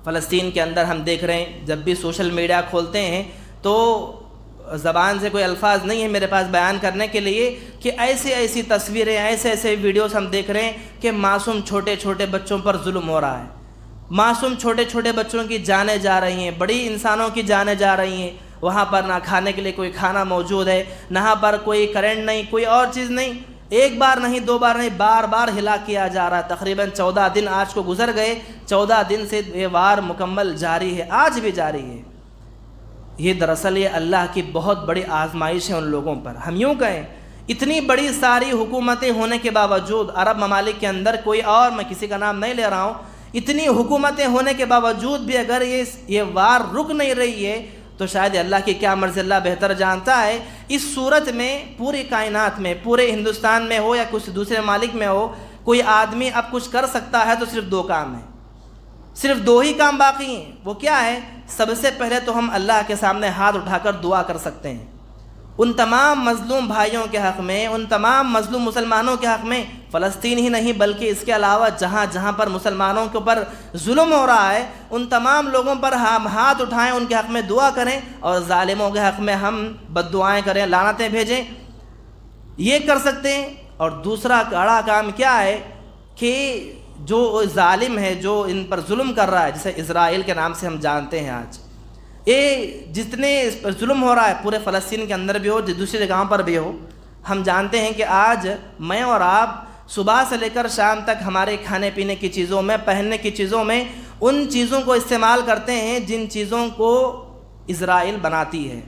فلسطین کے اندر ہم دیکھ رہے ہیں، جب بھی سوشل میڈیا کھولتے ہیں تو زبان سے کوئی الفاظ نہیں ہے میرے پاس بیان کرنے کے لیے کہ ایسی تصویریں، ایسے ویڈیوز ہم دیکھ رہے ہیں کہ معصوم چھوٹے چھوٹے بچوں پر ظلم ہو رہا ہے، معصوم چھوٹے چھوٹے بچوں کی جانیں جا رہی ہیں، بڑی انسانوں کی جانیں جا رہی ہیں، وہاں پر نہ کھانے کے لیے کوئی کھانا موجود ہے، نہ پر کوئی کرنٹ نہیں، کوئی اور چیز نہیں، ایک بار نہیں، دو بار نہیں، بار بار ہلاک کیا جا رہا ہے۔ تقریباً 14 دن آج کو گزر گئے، 14 دن سے یہ وار مکمل جاری ہے، آج بھی جاری ہے۔ یہ دراصل یہ اللہ کی بہت بڑی آزمائش ہے ان لوگوں پر۔ ہم یوں کہیں اتنی بڑی ساری حکومتیں ہونے کے باوجود، عرب ممالک کے اندر کوئی اور، میں کسی کا نام نہیں لے رہا ہوں، اتنی حکومتیں ہونے کے باوجود بھی اگر یہ وار رک نہیں رہی ہے تو شاید اللہ کی کیا مرضی، اللہ بہتر جانتا ہے۔ اس صورت میں پوری کائنات میں، پورے ہندوستان میں ہو یا کچھ دوسرے ممالک میں ہو، کوئی آدمی اب کچھ کر سکتا ہے تو صرف 2 کام ہیں، صرف 2 ہی کام باقی ہیں۔ وہ کیا ہے؟ سب سے پہلے تو ہم اللہ کے سامنے ہاتھ اٹھا کر دعا کر سکتے ہیں ان تمام مظلوم بھائیوں کے حق میں، ان تمام مظلوم مسلمانوں کے حق میں، فلسطین ہی نہیں بلکہ اس کے علاوہ جہاں جہاں پر مسلمانوں کے اوپر ظلم ہو رہا ہے، ان تمام لوگوں پر ہم ہاتھ اٹھائیں، ان کے حق میں دعا کریں، اور ظالموں کے حق میں ہم بد دعائیں کریں، لعنتیں بھیجیں، یہ کر سکتے ہیں۔ اور دوسرا بڑا کام کیا ہے کہ جو ظالم ہے، جو ان پر ظلم کر رہا ہے، جسے اسرائیل کے نام سے ہم جانتے ہیں، آج یہ جتنے اس پر ظلم ہو رہا ہے پورے فلسطین کے اندر بھی ہو، دوسری جگہوں پر بھی ہو، ہم جانتے ہیں کہ آج میں اور آپ صبح سے لے کر شام تک ہمارے کھانے پینے کی چیزوں میں، پہننے کی چیزوں میں ان چیزوں کو استعمال کرتے ہیں جن چیزوں کو اسرائیل بناتی ہے۔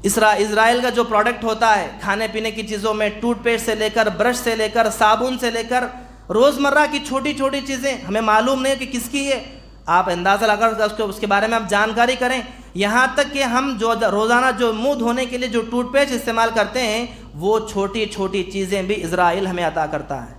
اسرائیل کا جو پروڈکٹ ہوتا ہے کھانے پینے کی چیزوں میں، ٹوتھ پیسٹ سے لے کر، برش سے لے کر، صابن سے لے کر، روزمرہ کی چھوٹی چھوٹی چیزیں ہمیں معلوم نہیں کہ کس کی ہے، آپ اندازہ لگا کر اس کے بارے میں آپ جانکاری کریں۔ یہاں تک کہ ہم جو روزانہ جو منہ دھونے کے لیے جو ٹوتھ پیسٹ استعمال کرتے ہیں، وہ چھوٹی چھوٹی چیزیں بھی اسرائیل ہمیں عطا کرتا ہے۔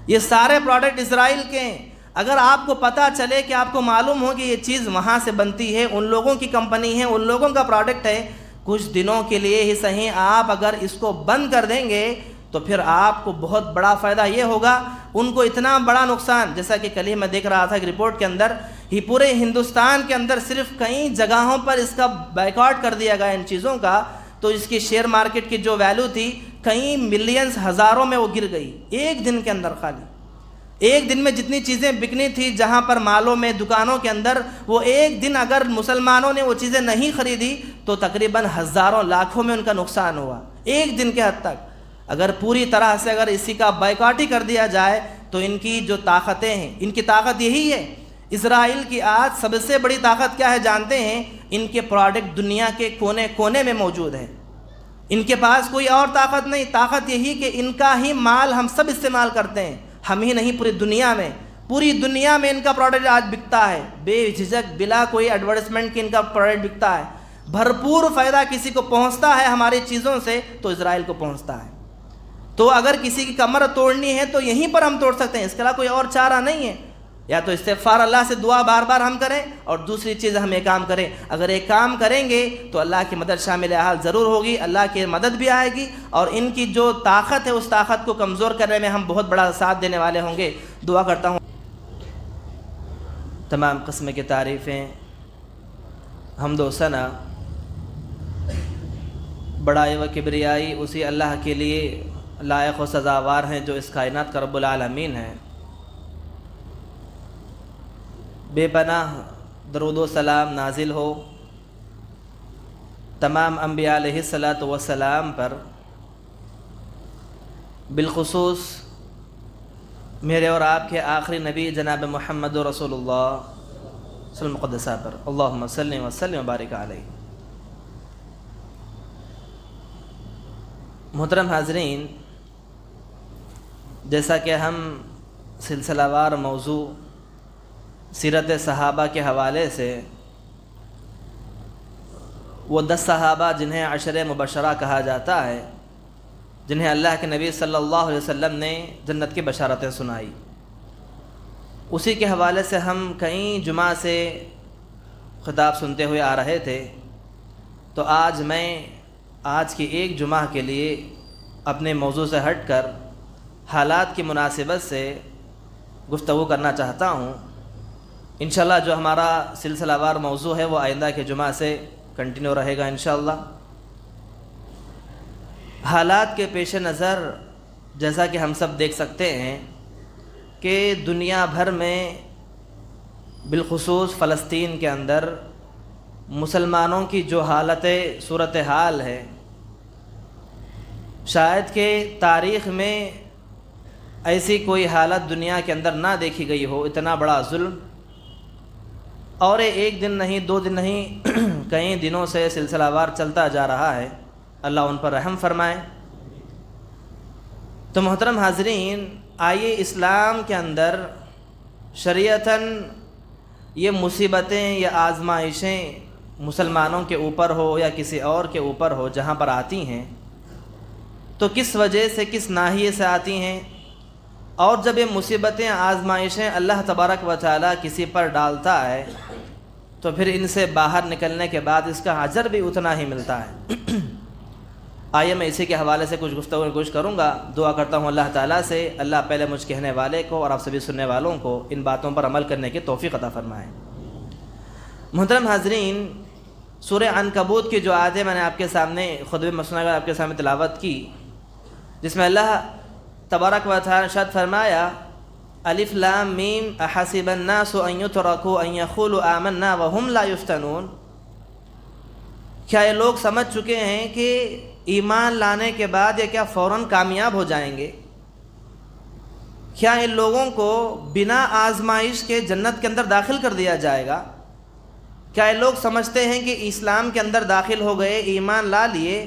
یہ سارے پروڈکٹ اسرائیل کے ہیں۔ اگر آپ کو پتہ چلے کہ آپ کو معلوم ہو کہ یہ چیز وہاں سے بنتی ہے، ان لوگوں کی کمپنی ہے، ان لوگوں کا پروڈکٹ ہے، کچھ دنوں کے لیے ہی صحیح آپ اگر اس کو بند کر دیں گے تو پھر آپ کو بہت بڑا فائدہ یہ ہوگا، ان کو اتنا بڑا نقصان، جیسا کہ کل ہی میں دیکھ رہا تھا کہ رپورٹ کے اندر ہی پورے ہندوستان کے اندر صرف کئی جگہوں پر اس کا بائیکاٹ کر دیا گیا ان چیزوں کا، تو اس کی شیئر مارکیٹ کی جو ویلیو تھی کئی ملینز، ہزاروں میں وہ گر گئی ایک دن کے اندر۔ خالی ایک دن میں جتنی چیزیں بکنی تھی جہاں پر مالوں میں، دکانوں کے اندر، وہ ایک دن اگر مسلمانوں نے وہ چیزیں نہیں خریدی تو تقریباً ہزاروں لاکھوں میں ان کا نقصان ہوا ایک دن کے حد تک۔ اگر پوری طرح سے اگر اسی کا بائیکاٹ ہی کر دیا جائے تو ان کی جو طاقتیں ہیں، ان کی طاقت یہی ہے۔ اسرائیل کی آج سب سے بڑی طاقت کیا ہے جانتے ہیں؟ ان کے پروڈکٹ دنیا کے کونے کونے میں موجود ہے، ان کے پاس کوئی اور طاقت نہیں، طاقت یہی کہ ان کا ہی مال ہم سب استعمال کرتے ہیں، ہم ہی نہیں پوری دنیا میں ان کا پروڈکٹ آج بکتا ہے، بے جھجک بلا کوئی ایڈورٹائزمنٹ کی ان کا پروڈکٹ بکتا ہے، بھرپور فائدہ کسی کو پہنچتا ہے ہماری چیزوں سے تو اسرائیل کو پہنچتا ہے۔ تو اگر کسی کی کمر توڑنی ہے تو یہیں پر ہم توڑ سکتے ہیں، اس کے علاوہ کوئی اور چارہ نہیں ہے۔ یا تو استغفار، اللہ سے دعا بار بار ہم کریں، اور دوسری چیز ہم یہ کام کریں۔ اگر ایک کام کریں گے تو اللہ کی مدد شامل حال ضرور ہوگی، اللہ کی مدد بھی آئے گی، اور ان کی جو طاقت ہے اس طاقت کو کمزور کرنے میں ہم بہت بڑا ساتھ دینے والے ہوں گے۔ دعا کرتا ہوں تمام قسم کی تعریفیں، حمد و ثنا، بڑائی و کبریائی اسی اللہ کے لیے لائق و سزاوار ہیں جو اس کائنات کا رب العالمین ہے۔ بے پناہ درود و سلام نازل ہو تمام انبیاء علیہ الصلاۃ والسلام پر، بالخصوص میرے اور آپ کے آخری نبی جناب محمد رسول اللہ صلی اللہ علیہ وسلم پر، اللہم صلی وسلم وبارک علیہ۔ محترم حاضرین، جیسا کہ ہم سلسلہ وار موضوع سیرت صحابہ کے حوالے سے، وہ 10 صحابہ جنہیں عشرہ مبشرہ کہا جاتا ہے، جنہیں اللہ کے نبی صلی اللہ علیہ وسلم نے جنت کی بشارتیں سنائی، اسی کے حوالے سے ہم کئی جمعہ سے خطاب سنتے ہوئے آ رہے تھے۔ تو آج میں آج کی ایک جمعہ کے لیے اپنے موضوع سے ہٹ کر حالات کی مناسبت سے گفتگو کرنا چاہتا ہوں انشاءاللہ جو ہمارا سلسلہ وار موضوع ہے وہ آئندہ کے جمعہ سے کنٹینیو رہے گا انشاءاللہ۔ حالات کے پیش نظر جیسا کہ ہم سب دیکھ سکتے ہیں کہ دنیا بھر میں بالخصوص فلسطین کے اندر مسلمانوں کی جو صورتحال ہے، شاید کہ تاریخ میں ایسی کوئی حالت دنیا کے اندر نہ دیکھی گئی ہو، اتنا بڑا ظلم، اور ایک دن نہیں، 2 دن نہیں، کئی دنوں سے سلسلہ وار چلتا جا رہا ہے۔ اللہ ان پر رحم فرمائے۔ تو محترم حاضرین، آئیے اسلام کے اندر شریعتاً یہ مصیبتیں یا آزمائشیں مسلمانوں کے اوپر ہو یا کسی اور کے اوپر ہو جہاں پر آتی ہیں تو کس وجہ سے، کس ناحیے سے آتی ہیں، اور جب یہ مصیبتیں آزمائشیں اللہ تبارک و تعالیٰ کسی پر ڈالتا ہے تو پھر ان سے باہر نکلنے کے بعد اس کا اجر بھی اتنا ہی ملتا ہے۔ آئیے میں اسی کے حوالے سے کچھ گفتگو کی کوشش کروں گا۔ دعا کرتا ہوں اللہ تعالیٰ سے اللہ پہلے مجھ کہنے والے کو اور آپ سبھی سننے والوں کو ان باتوں پر عمل کرنے کی توفیق عطا فرمائے۔ محترم حاضرین، سورہ عنکبوت کی جو آیتیں میں نے آپ کے سامنے خطبہ مسنونہ آپ کے سامنے تلاوت کی، جس میں اللہ تبارک و تعالیٰ نے ارشاد فرمایا الف لام میم احسب الناس ان یترکوا ان یقولوا آمنا وهم لا یفتنون، کیا یہ لوگ سمجھ چکے ہیں کہ ایمان لانے کے بعد یہ کیا فوراً کامیاب ہو جائیں گے؟ کیا ان لوگوں کو بنا آزمائش کے جنت کے اندر داخل کر دیا جائے گا؟ کیا یہ لوگ سمجھتے ہیں کہ اسلام کے اندر داخل ہو گئے، ایمان لا لیے،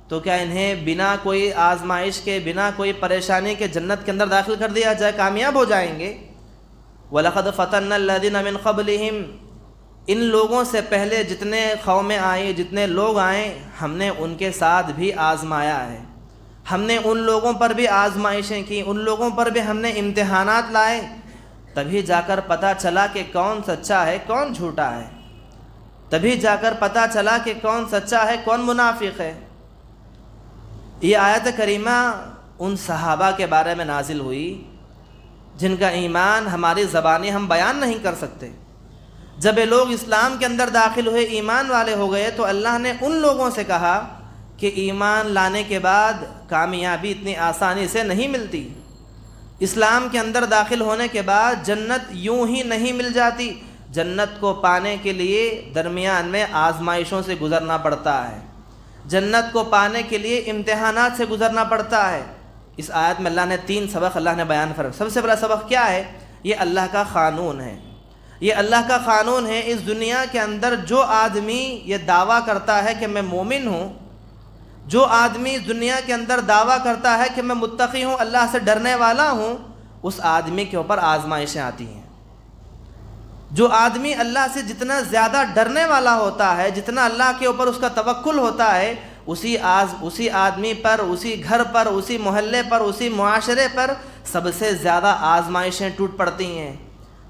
تو کیا انہیں بنا کوئی آزمائش کے، بنا کوئی پریشانی کے جنت کے اندر داخل کر دیا جائے، کامیاب ہو جائیں گے؟ وَلَقَدْ فَتَنَّا الَّذِينَ مِنْ قَبْلِهِمْ، ان لوگوں سے پہلے جتنے قومیں آئیں، جتنے لوگ آئیں، ہم نے ان کے ساتھ بھی آزمایا ہے، ہم نے ان لوگوں پر بھی آزمائشیں کی، ان لوگوں پر بھی ہم نے امتحانات لائے، تبھی جا کر پتہ چلا کہ کون سچا ہے کون جھوٹا ہے، تبھی جا کر پتہ چلا کہ کون سچا ہے کون منافق ہے۔ یہ آیت کریمہ ان صحابہ کے بارے میں نازل ہوئی جن کا ایمان ہماری زبانیں ہم بیان نہیں کر سکتے۔ جب یہ لوگ اسلام کے اندر داخل ہوئے، ایمان والے ہو گئے، تو اللہ نے ان لوگوں سے کہا کہ ایمان لانے کے بعد کامیابی اتنی آسانی سے نہیں ملتی، اسلام کے اندر داخل ہونے کے بعد جنت یوں ہی نہیں مل جاتی، جنت کو پانے کے لیے درمیان میں آزمائشوں سے گزرنا پڑتا ہے، جنت کو پانے کے لیے امتحانات سے گزرنا پڑتا ہے۔ اس آیت میں اللہ نے 3 سبق اللہ نے بیان فرمایا۔ سب سے بڑا سبق کیا ہے؟ یہ اللہ کا قانون ہے، یہ اللہ کا قانون ہے۔ اس دنیا کے اندر جو آدمی یہ دعویٰ کرتا ہے کہ میں مومن ہوں، جو آدمی اس دنیا کے اندر دعویٰ کرتا ہے کہ میں متقی ہوں، اللہ سے ڈرنے والا ہوں، اس آدمی کے اوپر آزمائشیں آتی ہیں۔ جو آدمی اللہ سے جتنا زیادہ ڈرنے والا ہوتا ہے، جتنا اللہ کے اوپر اس کا توکل ہوتا ہے، اسی آدمی پر، اسی گھر پر، اسی محلے پر، اسی معاشرے پر سب سے زیادہ آزمائشیں ٹوٹ پڑتی ہیں،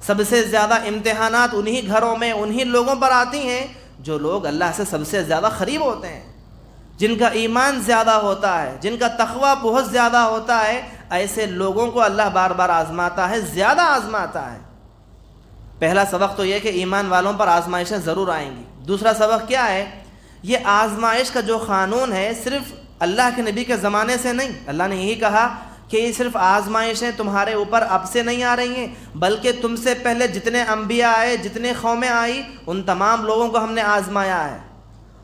سب سے زیادہ امتحانات انہی گھروں میں، انہی لوگوں پر آتی ہیں جو لوگ اللہ سے سب سے زیادہ قریب ہوتے ہیں، جن کا ایمان زیادہ ہوتا ہے، جن کا تقویٰ بہت زیادہ ہوتا ہے۔ ایسے لوگوں کو اللہ بار بار آزماتا ہے، زیادہ آزماتا ہے۔ پہلا سبق تو یہ کہ ایمان والوں پر آزمائشیں ضرور آئیں گی۔ دوسرا سبق کیا ہے؟ یہ آزمائش کا جو قانون ہے صرف اللہ کے نبی کے زمانے سے نہیں، اللہ نے یہی کہا کہ یہ صرف آزمائشیں تمہارے اوپر اب سے نہیں آ رہی ہیں، بلکہ تم سے پہلے جتنے انبیاء آئے، جتنے قومیں آئی، ان تمام لوگوں کو ہم نے آزمایا ہے،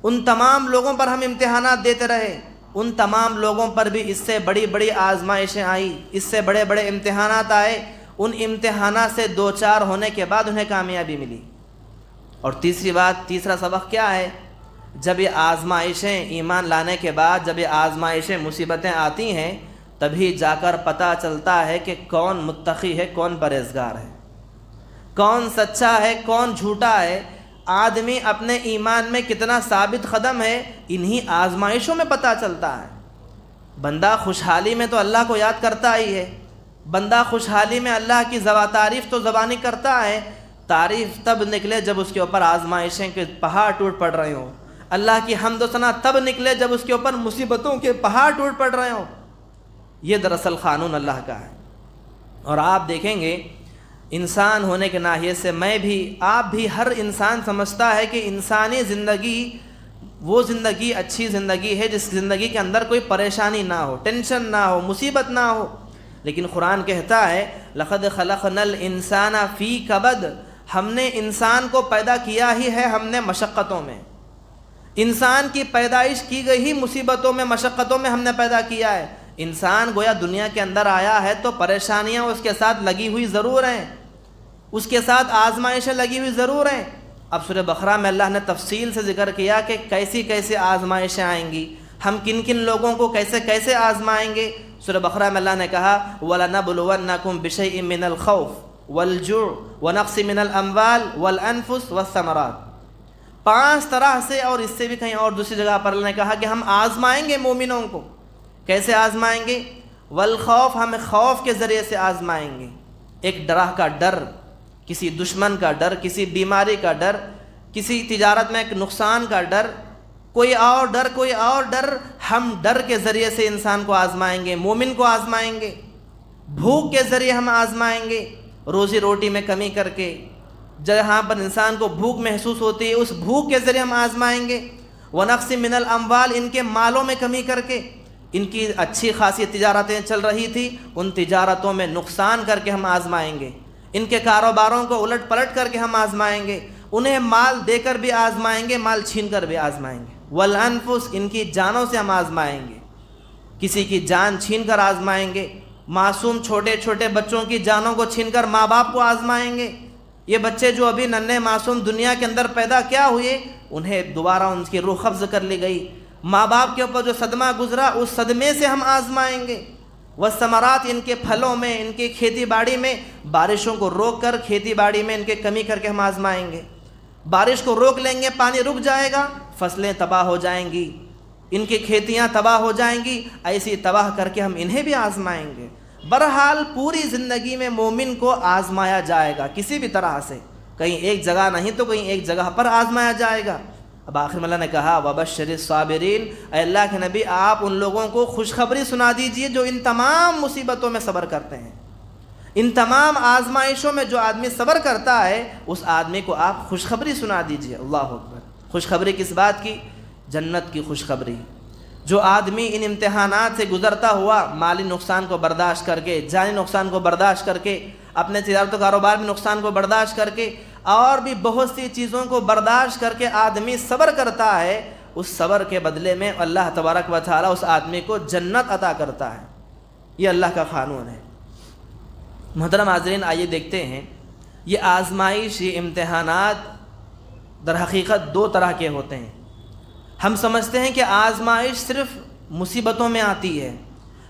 ان تمام لوگوں پر ہم امتحانات دیتے رہے، ان تمام لوگوں پر بھی اس سے بڑی بڑی آزمائشیں آئی، اس سے بڑے بڑے امتحانات آئے، ان امتحانات سے 2-4 ہونے کے بعد انہیں کامیابی ملی۔ اور تیسرا سبق کیا ہے؟ جب یہ آزمائشیں ایمان لانے کے بعد، جب یہ آزمائشیں مصیبتیں آتی ہیں، تبھی جا کر پتہ چلتا ہے کہ کون متقی ہے، کون پرہیزگار ہے، کون سچا ہے، کون جھوٹا ہے، آدمی اپنے ایمان میں کتنا ثابت قدم ہے، انہی آزمائشوں میں پتہ چلتا ہے۔ بندہ خوشحالی میں تو اللہ کو یاد کرتا ہی ہے، بندہ خوشحالی میں اللہ کی تعریف تو زبانی کرتا ہے، تعریف تب نکلے جب اس کے اوپر آزمائشیں کے پہاڑ ٹوٹ پڑ رہے ہوں، اللہ کی حمد و ثنا تب نکلے جب اس کے اوپر مصیبتوں کے پہاڑ ٹوٹ پڑ رہے ہوں۔ یہ دراصل قانون اللہ کا ہے۔ اور آپ دیکھیں گے انسان ہونے کے ناحیے سے میں بھی آپ بھی ہر انسان سمجھتا ہے کہ انسانی زندگی وہ زندگی اچھی زندگی ہے جس زندگی کے اندر کوئی پریشانی نہ ہو، ٹینشن نہ ہو، مصیبت نہ ہو. لیکن قرآن کہتا ہے لقد خلقنا الانسان فی کبد، ہم نے انسان کو پیدا کیا ہی ہے ہم نے مشقتوں میں. انسان کی پیدائش کی گئی ہی مصیبتوں میں، مشقتوں میں ہم نے پیدا کیا ہے. انسان گویا دنیا کے اندر آیا ہے تو پریشانیاں اس کے ساتھ لگی ہوئی ضرور ہیں، اس کے ساتھ آزمائشیں لگی ہوئی ضرور ہیں. اب سورہ بقرہ میں اللہ نے تفصیل سے ذکر کیا کہ کیسی کیسے آزمائشیں آئیں گی، ہم کن کن لوگوں کو کیسے کیسے آزمائیں گے. سورہ بقرہ میں اللہ نے کہا وَلَنَبْلُوَنَّكُمْ بِشَيْءٍ مِّنَ الْخَوْفِ وَالْجُوعِ وَنَقْصٍ مِّنَ الْأَمْوَالِ وَالْأَنفُسِ وَالثَّمَرَاتِ. 5 طرح سے، اور اس سے بھی کہیں اور دوسری جگہ پر اللہ نے کہا کہ ہم آزمائیں گے مومنوں کو. کیسے آزمائیں گے؟ والخوف، ہم خوف کے ذریعے سے آزمائیں گے. ایک ڈرا کا ڈر، کسی دشمن کا ڈر، کسی بیماری کا ڈر، کسی تجارت میں ایک نقصان کا ڈر، کوئی اور ڈر، کوئی اور ڈر. ہم ڈر کے ذریعے سے انسان کو آزمائیں گے، مومن کو آزمائیں گے. بھوک کے ذریعے ہم آزمائیں گے، روزی روٹی میں کمی کر کے جہاں پر انسان کو بھوک محسوس ہوتی ہے اس بھوک کے ذریعے ہم آزمائیں گے. وَنَقْصٍ مِّنَ الْأَمْوَالِ، ان کے مالوں میں کمی کر کے، ان کی اچھی خاصی تجارتیں چل رہی تھی ان تجارتوں میں نقصان کر کے ہم آزمائیں گے. ان کے کاروباروں کو الٹ پلٹ کر کے ہم آزمائیں گے. انہیں مال دے کر بھی آزمائیں گے، مال چھین کر بھی آزمائیں گے. والانفس، ان کی جانوں سے ہم آزمائیں گے، کسی کی جان چھین کر آزمائیں گے. معصوم چھوٹے چھوٹے بچوں کی جانوں کو چھین کر ماں باپ کو آزمائیں گے. یہ بچے جو ابھی ننھے معصوم دنیا کے اندر پیدا کیا ہوئے، انہیں دوبارہ ان کی روح قبض کر لی گئی. ماں باپ کے اوپر جو صدمہ گزرا اس صدمے سے ہم آزمائیں گے. والثمرات، ان کے پھلوں میں، ان کی کھیتی باڑی میں بارشوں کو روک کر کھیتی باڑی میں ان کے کمی کر کے ہم آزمائیں گے. بارش کو روک لیں گے، پانی رک جائے گا، فصلیں تباہ ہو جائیں گی، ان کی کھیتیاں تباہ ہو جائیں گی. ایسی تباہ کر کے ہم انہیں بھی آزمائیں گے. بہرحال پوری زندگی میں مومن کو آزمایا جائے گا کسی بھی طرح سے، کہیں ایک جگہ نہیں تو کہیں ایک جگہ پر آزمایا جائے گا. اب آخر میں اللہ نے کہا وَبَشِّرِ الصَّابِرِينَ، اے اللہ کے نبی آپ ان لوگوں کو خوشخبری سنا دیجئے جو ان تمام مصیبتوں میں صبر کرتے ہیں. ان تمام آزمائشوں میں جو آدمی صبر کرتا ہے اس آدمی کو آپ خوشخبری سنا دیجئے. اللہ اکبر. خوشخبری کس بات کی؟ جنت کی خوشخبری. جو آدمی ان امتحانات سے گزرتا ہوا مالی نقصان کو برداشت کر کے، جانی نقصان کو برداشت کر کے، اپنے تجارت و کاروبار میں نقصان کو برداشت کر کے، اور بھی بہت سی چیزوں کو برداشت کر کے آدمی صبر کرتا ہے، اس صبر کے بدلے میں اللہ تبارک و تعالیٰ اس آدمی کو جنت عطا کرتا ہے. یہ اللہ کا قانون ہے. محترم حاضرین، آئیے دیکھتے ہیں یہ آزمائش، یہ امتحانات در حقیقت 2 طرح کے ہوتے ہیں. ہم سمجھتے ہیں کہ آزمائش صرف مصیبتوں میں آتی ہے،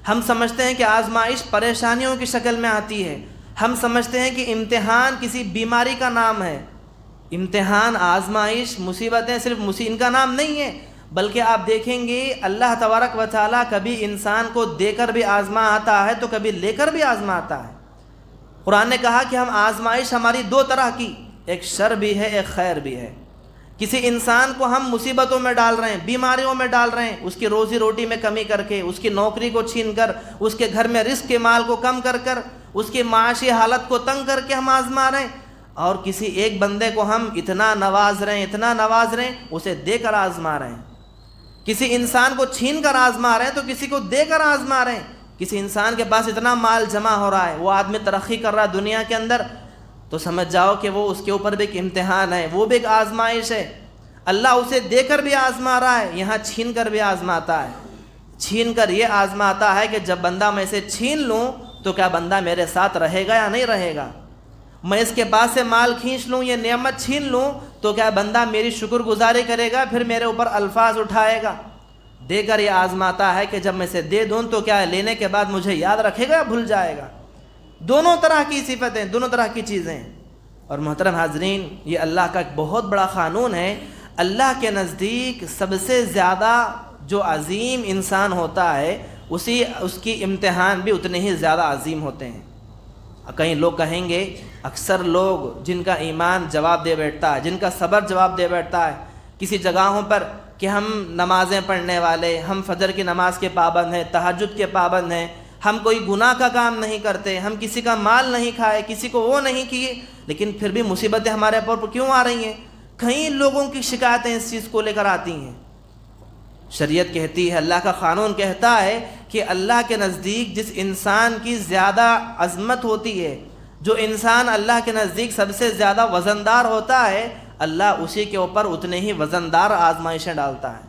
ہم سمجھتے ہیں کہ آزمائش پریشانیوں کی شکل میں آتی ہے، ہم سمجھتے ہیں کہ امتحان کسی بیماری کا نام ہے. امتحان، آزمائش، مصیبتیں صرف ان کا نام نہیں ہے، بلکہ آپ دیکھیں گے اللہ تبارک و تعالیٰ کبھی انسان کو دے کر بھی آزما آتا ہے تو کبھی لے کر بھی آزماتا ہے. قرآن نے کہا کہ ہم آزمائش ہماری 2 طرح کی، ایک شر بھی ہے ایک خیر بھی ہے. کسی انسان کو ہم مصیبتوں میں ڈال رہے ہیں، بیماریوں میں ڈال رہے ہیں، اس کی روزی روٹی میں کمی کر کے، اس کی نوکری کو چھین کر، اس کے گھر میں رزق کے مال کو کم کر کر، اس کی معاشی حالت کو تنگ کر کے ہم آزما رہے ہیں. اور کسی ایک بندے کو ہم اتنا نواز رہے ہیں، اتنا نواز رہے ہیں، اسے دے کر آزما رہے ہیں. کسی انسان کو چھین کر آزما رہے ہیں تو کسی کو دے کر آزما رہے ہیں. کسی انسان کے پاس اتنا مال جمع ہو رہا ہے، وہ آدمی ترقی کر رہا ہے دنیا کے اندر، تو سمجھ جاؤ کہ وہ اس کے اوپر بھی ایک امتحان ہے، وہ بھی ایک آزمائش ہے. اللہ اسے دے کر بھی آزما رہا ہے، یہاں چھین کر بھی آزماتا ہے. چھین کر یہ آزماتا ہے کہ جب بندہ میں اسے چھین لوں تو کیا بندہ میرے ساتھ رہے گا یا نہیں رہے گا. میں اس کے پاس سے مال کھینچ لوں، یہ نعمت چھین لوں تو کیا بندہ میری شکر گزاری کرے گا، پھر میرے اوپر الفاظ اٹھائے گا. دے کر یہ آزماتا ہے کہ جب میں اسے دے دوں تو کیا لینے کے بعد مجھے یاد رکھے گا یا بھول جائے گا. دونوں طرح کی صفتیں، دونوں طرح کی چیزیں. اور محترم حاضرین، یہ اللہ کا ایک بہت بڑا قانون ہے. اللہ کے نزدیک سب سے زیادہ جو عظیم انسان ہوتا ہے اس کی امتحان بھی اتنے ہی زیادہ عظیم ہوتے ہیں. کہیں لوگ کہیں گے، اکثر لوگ جن کا ایمان جواب دے بیٹھتا ہے، جن کا صبر جواب دے بیٹھتا ہے کسی جگہوں پر کہ ہم نمازیں پڑھنے والے، ہم فجر کی نماز کے پابند ہیں، تہجد کے پابند ہیں، ہم کوئی گناہ کا کام نہیں کرتے، ہم کسی کا مال نہیں کھائے، کسی کو وہ نہیں کیے، لیکن پھر بھی مصیبتیں ہمارے اوپر کیوں آ رہی ہیں؟ کئی لوگوں کی شکایتیں اس چیز کو لے کر آتی ہیں۔ شریعت کہتی ہے، اللہ کا قانون کہتا ہے کہ اللہ کے نزدیک جس انسان کی زیادہ عظمت ہوتی ہے، جو انسان اللہ کے نزدیک سب سے زیادہ وزندار ہوتا ہے، اللہ اسی کے اوپر اتنے ہی وزندار آزمائشیں ڈالتا ہے۔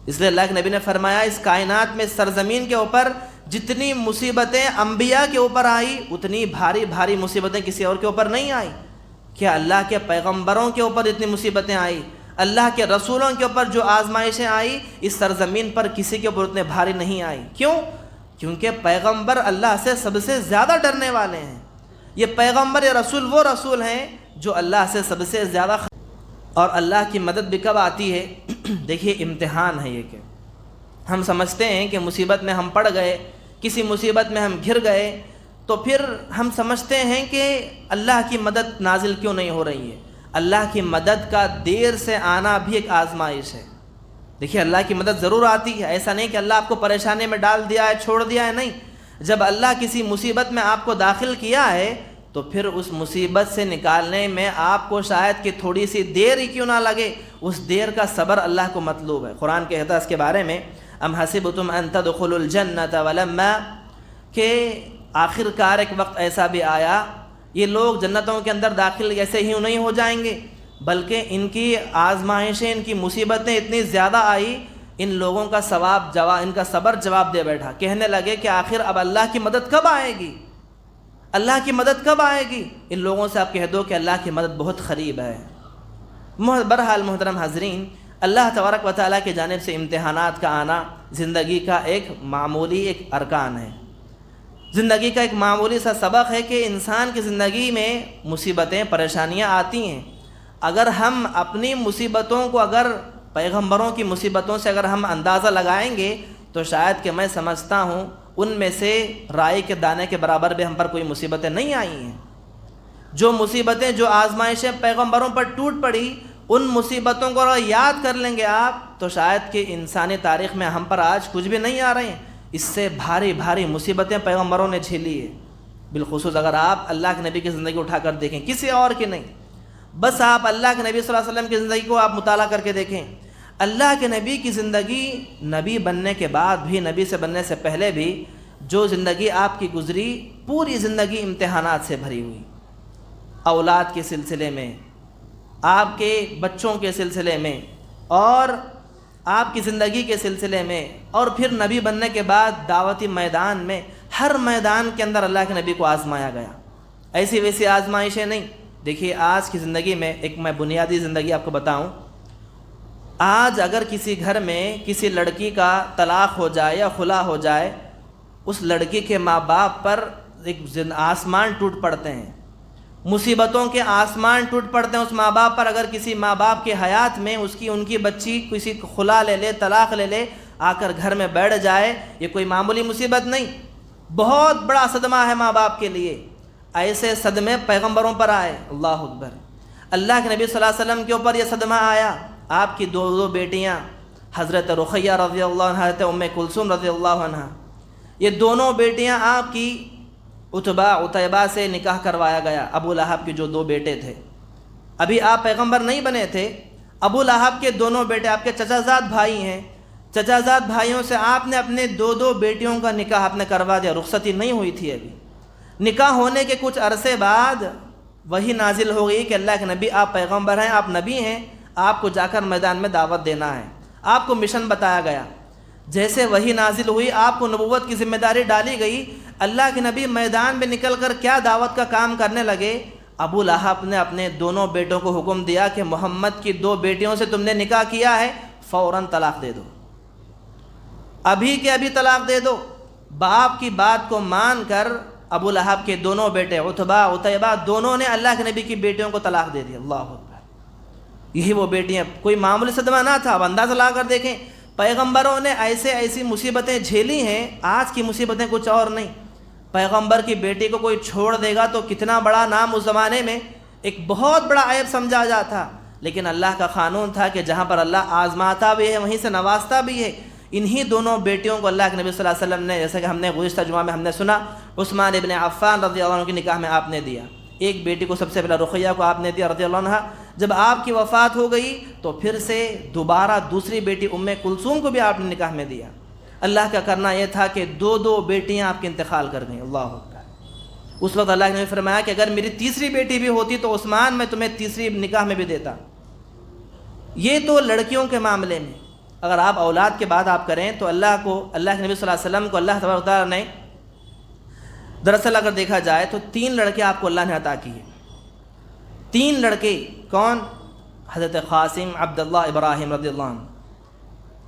اس لیے اللہ کے نبی نے فرمایا، اس کائنات میں سرزمین کے اوپر جتنی مصیبتیں انبیاء کے اوپر آئی، اتنی بھاری بھاری مصیبتیں کسی اور کے اوپر نہیں آئی۔ کیا اللہ کے پیغمبروں کے اوپر اتنی مصیبتیں آئی، اللہ کے رسولوں کے اوپر جو آزمائشیں آئی، اس سرزمین پر کسی کے اوپر اتنے بھاری نہیں آئی۔ کیوں؟ کیونکہ پیغمبر اللہ سے سب سے زیادہ ڈرنے والے ہیں۔ یہ پیغمبر یا رسول وہ رسول ہیں جو اللہ سے سب سے زیادہ اور اللہ کی مدد بھی کب آتی ہے؟ دیکھیے امتحان ہے یہ، کہ ہم سمجھتے ہیں کہ مصیبت میں ہم پڑ گئے، کسی مصیبت میں ہم گھر گئے، تو پھر ہم سمجھتے ہیں کہ اللہ کی مدد نازل کیوں نہیں ہو رہی ہے۔ اللہ کی مدد کا دیر سے آنا بھی ایک آزمائش ہے۔ دیکھیے اللہ کی مدد ضرور آتی ہے، ایسا نہیں کہ اللہ آپ کو پریشانی میں ڈال دیا ہے، چھوڑ دیا ہے، نہیں۔ جب اللہ کسی مصیبت میں آپ کو داخل کیا ہے تو پھر اس مصیبت سے نکالنے میں آپ کو شاید کہ تھوڑی سی دیر ہی کیوں نہ لگے، اس دیر کا صبر اللہ کو مطلوب ہے۔ قرآن کہتا ہے اس کے بارے میں، ام حسبتم ان تدخلوا الجنۃ ولما، کہ آخر کار ایک وقت ایسا بھی آیا، یہ لوگ جنتوں کے اندر داخل ایسے ہی نہیں ہو جائیں گے، بلکہ ان کی آزمائشیں، ان کی مصیبتیں اتنی زیادہ آئی، ان لوگوں کا ان کا صبر جواب دے بیٹھا۔ کہنے لگے کہ آخر اب اللہ کی مدد کب آئے گی، اللہ کی مدد کب آئے گی؟ ان لوگوں سے آپ کہہ دو کہ اللہ کی مدد بہت قریب ہے۔ بہرحال محترم حاضرین، اللہ تبارک و تعالیٰ کی جانب سے امتحانات کا آنا زندگی کا ایک معمولی ایک ارکان ہے، زندگی کا ایک معمولی سا سبق ہے کہ انسان کی زندگی میں مصیبتیں، پریشانیاں آتی ہیں۔ اگر ہم اپنی مصیبتوں کو، اگر پیغمبروں کی مصیبتوں سے اگر ہم اندازہ لگائیں گے تو شاید کہ میں سمجھتا ہوں ان میں سے رائی کے دانے کے برابر بھی ہم پر کوئی مصیبتیں نہیں آئی ہیں۔ جو مصیبتیں، جو آزمائشیں پیغمبروں پر ٹوٹ پڑی، ان مصیبتوں کو اگر یاد کر لیں گے آپ تو شاید کہ انسانی تاریخ میں ہم پر آج کچھ بھی نہیں آ رہے ہیں۔ اس سے بھاری بھاری مصیبتیں پیغمبروں نے جھیلی ہے۔ بالخصوص اگر آپ اللہ کے نبی کی زندگی اٹھا کر دیکھیں، کسی اور کی نہیں، بس آپ اللہ کے نبی صلی اللہ علیہ وسلم کی زندگی کو آپ مطالعہ کر کے دیکھیں۔ اللہ کے نبی کی زندگی، نبی بننے کے بعد بھی، نبی سے بننے سے پہلے بھی جو زندگی آپ کی گزری، پوری زندگی امتحانات سے بھری ہوئی۔ اولاد کے سلسلے میں، آپ کے بچوں کے سلسلے میں، اور آپ کی زندگی کے سلسلے میں، اور پھر نبی بننے کے بعد دعوتی میدان میں، ہر میدان کے اندر اللہ کے نبی کو آزمایا گیا۔ ایسی ویسی آزمائشیں نہیں۔ دیکھیے آج کی زندگی میں ایک میں بنیادی زندگی آپ کو بتاؤں، آج اگر کسی گھر میں کسی لڑکی کا طلاق ہو جائے یا خلا ہو جائے، اس لڑکی کے ماں باپ پر ایک آسمان ٹوٹ پڑتے ہیں، مصیبتوں کے آسمان ٹوٹ پڑتے ہیں اس ماں باپ پر۔ اگر کسی ماں باپ کے حیات میں ان کی بچی کسی خلا لے لے، طلاق لے لے، آ کر گھر میں بیٹھ جائے، یہ کوئی معمولی مصیبت نہیں، بہت بڑا صدمہ ہے ماں باپ کے لیے۔ ایسے صدمے پیغمبروں پر آئے، اللہ اکبر۔ اللہ کے نبی صلی اللہ علیہ وسلم کے اوپر یہ صدمہ آیا۔ آپ کی دو بیٹیاں، حضرت رقیہ رضی اللہ عنہ، حضرت ام کلثوم رضی اللہ عنہ، یہ دونوں بیٹیاں آپ کی عتیبہ سے نکاح کروایا گیا۔ ابو لہب کے جو دو بیٹے تھے، ابھی آپ پیغمبر نہیں بنے تھے، ابو لہب کے دونوں بیٹے آپ کے چچا زاد بھائی ہیں، چچا زاد بھائیوں سے آپ نے اپنے دو بیٹیوں کا نکاح آپ نے کروا دیا۔ رخصتی نہیں ہوئی تھی ابھی۔ نکاح ہونے کے کچھ عرصے بعد وہی نازل ہو گئی کہ اللہ کے نبی آپ پیغمبر ہیں، آپ نبی ہیں، آپ کو جا کر میدان میں دعوت دینا ہے، آپ کو مشن بتایا گیا۔ جیسے وہی نازل ہوئی، آپ کو نبوت کی ذمہ داری ڈالی گئی، اللہ کے نبی میدان میں نکل کر کیا دعوت کا کام کرنے لگے۔ ابو لہب نے اپنے دونوں بیٹوں کو حکم دیا کہ محمد کی دو بیٹیوں سے تم نے نکاح کیا ہے، فوراً طلاق دے دو، ابھی کے ابھی طلاق دے دو۔ باپ کی بات کو مان کر ابو لہب کے دونوں بیٹے عتیبہ دونوں نے اللہ کے نبی کی بیٹیوں کو طلاق دے دی۔ اللہ اکبر۔ یہی وہ بیٹیاں، کوئی معمولی صدمہ نہ تھا۔ اب اندازہ لا کر دیکھیں، پیغمبروں نے ایسی مصیبتیں جھیلی ہیں، آج کی مصیبتیں کچھ اور نہیں۔ پیغمبر کی بیٹی کو کوئی چھوڑ دے گا تو کتنا بڑا نام اس زمانے میں ایک بہت بڑا عیب سمجھا جاتا، لیکن اللہ کا قانون تھا کہ جہاں پر اللہ آزماتا بھی ہے وہیں سے نوازتا بھی ہے۔ انہی دونوں بیٹیوں کو اللہ کے نبی صلی اللہ علیہ وسلم نے، جیسا کہ ہم نے گزشتہ جمعہ میں ہم نے سنا، عثمان ابن عفان رضی اللہ عنہ کی نکاح میں آپ نے دیا۔ ایک بیٹی کو سب سے پہلے رقیہ کو آپ نے دیا رضی اللہ عنہ۔ جب آپ کی وفات ہو گئی تو پھر سے دوبارہ دوسری بیٹی ام کلثوم کو بھی آپ نے نکاح میں دیا۔ اللہ کا کرنا یہ تھا کہ دو بیٹیاں آپ کے انتقال کر گئیں۔ اللہ اکبر۔ اس وقت اللہ نے بھی فرمایا کہ اگر میری تیسری بیٹی بھی ہوتی تو عثمان میں تمہیں تیسری نکاح میں بھی دیتا۔ یہ تو لڑکیوں کے معاملے میں، اگر آپ اولاد کے بعد آپ کریں تو اللہ کے نبی صلی اللہ علیہ وسلم کو اللہ تبارک و تعالیٰ نے، دراصل اگر دیکھا جائے تو 3 لڑکے آپ کو اللہ نے عطا کیے۔ 3 لڑکے کون؟ حضرت قاسم، عبداللہ، ابراہیم رضی اللہ عنہ۔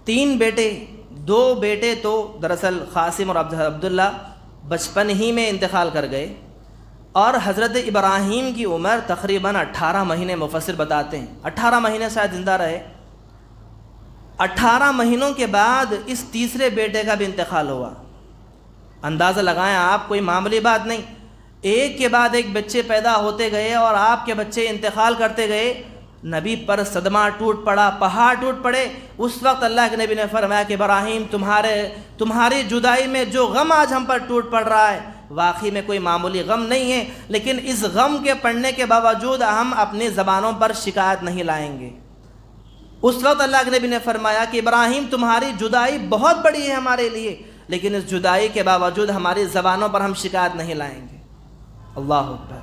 3 بیٹے، 2 بیٹے تو دراصل قاسم اور عبداللہ بچپن ہی میں انتقال کر گئے، اور حضرت ابراہیم کی عمر تقریباً 18 مہینے مفسر بتاتے ہیں، 18 مہینے شاید زندہ رہے۔ 18 مہینوں کے بعد اس تیسرے بیٹے کا بھی انتقال ہوا۔ اندازہ لگائیں آپ، کوئی معمولی بات نہیں، ایک کے بعد ایک بچے پیدا ہوتے گئے اور آپ کے بچے انتقال کرتے گئے۔ نبی پر صدمہ ٹوٹ پڑا، پہاڑ ٹوٹ پڑے۔ اس وقت اللہ کے نبی نے فرمایا کہ ابراہیم، تمہاری جدائی میں جو غم آج ہم پر ٹوٹ پڑ رہا ہے واقعی میں کوئی معمولی غم نہیں ہے، لیکن اس غم کے پڑنے کے باوجود ہم اپنی زبانوں پر شکایت نہیں لائیں گے۔ اس وقت اللہ کے نبی نے فرمایا کہ ابراہیم، تمہاری جدائی بہت بڑی ہے ہمارے لیے، لیکن اس جدائی کے باوجود ہماری زبانوں پر ہم شکایت نہیں لائیں گے۔ اللہ اکبر۔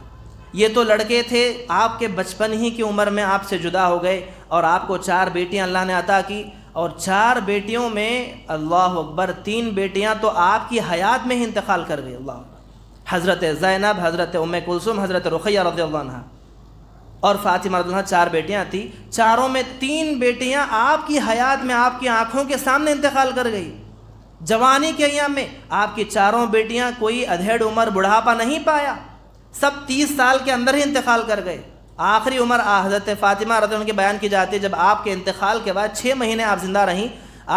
یہ تو لڑکے تھے، آپ کے بچپن ہی کی عمر میں آپ سے جدا ہو گئے، اور آپ کو 4 بیٹیاں اللہ نے عطا کی، اور 4 بیٹیوں میں اللہ اکبر 3 بیٹیاں تو آپ کی حیات میں ہی انتقال کر گئی۔ اللہ اکبر۔ حضرت زینب، حضرت ام کلثوم، حضرت رقیہ رضی اللہ عنہ اور فاطمہ رضی اللہ عنہ، 4 بیٹیاں تھیں۔ چاروں میں 3 بیٹیاں آپ کی حیات میں، آپ کی آنکھوں کے سامنے انتقال کر گئی۔ جوانی کے ایام میں آپ کی 4 بیٹیاں کوئی ادھیڑ عمر، بڑھاپا نہیں پایا، سب 30 سال کے اندر ہی انتقال کر گئے۔ آخری عمر حضرت فاطمہ رضی اللہ عنہ کی بیان کی جاتی ہے، جب آپ کے انتقال کے بعد 6 مہینے آپ زندہ رہیں،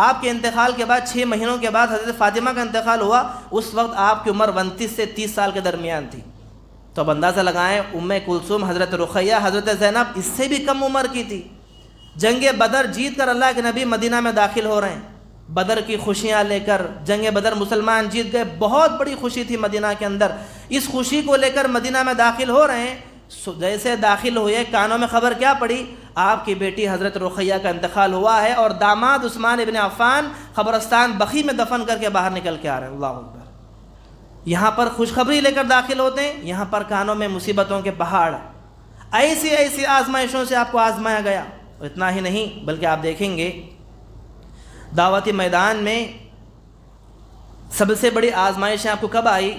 آپ کے انتقال کے بعد 6 مہینوں کے بعد حضرت فاطمہ کا انتقال ہوا، اس وقت آپ کی عمر 29 سے 30 سال کے درمیان تھی۔ تو اب اندازہ لگائیں، ام کلثوم، حضرت رقیہ، حضرت زینب اس سے بھی کم عمر کی تھی۔ جنگ بدر جیت کر اللہ کے نبی مدینہ میں داخل ہو رہے ہیں، بدر کی خوشیاں لے کر۔ جنگ بدر مسلمان جیت گئے، بہت بڑی خوشی تھی مدینہ کے اندر۔ اس خوشی کو لے کر مدینہ میں داخل ہو رہے ہیں، جیسے داخل ہوئے کانوں میں خبر کیا پڑی؟ آپ کی بیٹی حضرت رقیہ کا انتقال ہوا ہے، اور داماد عثمان ابن عفان قبرستان بقیع میں دفن کر کے باہر نکل کے آ رہے ہیں۔ اللہ اکبر۔ یہاں پر خوشخبری لے کر داخل ہوتے ہیں، یہاں پر کانوں میں مصیبتوں کے پہاڑ۔ ایسی آزمائشوں سے آپ کو آزمایا گیا۔ اتنا ہی نہیں بلکہ آپ دیکھیں گے دعوتی میدان میں سب سے بڑی آزمائشیں آپ کو کب آئی؟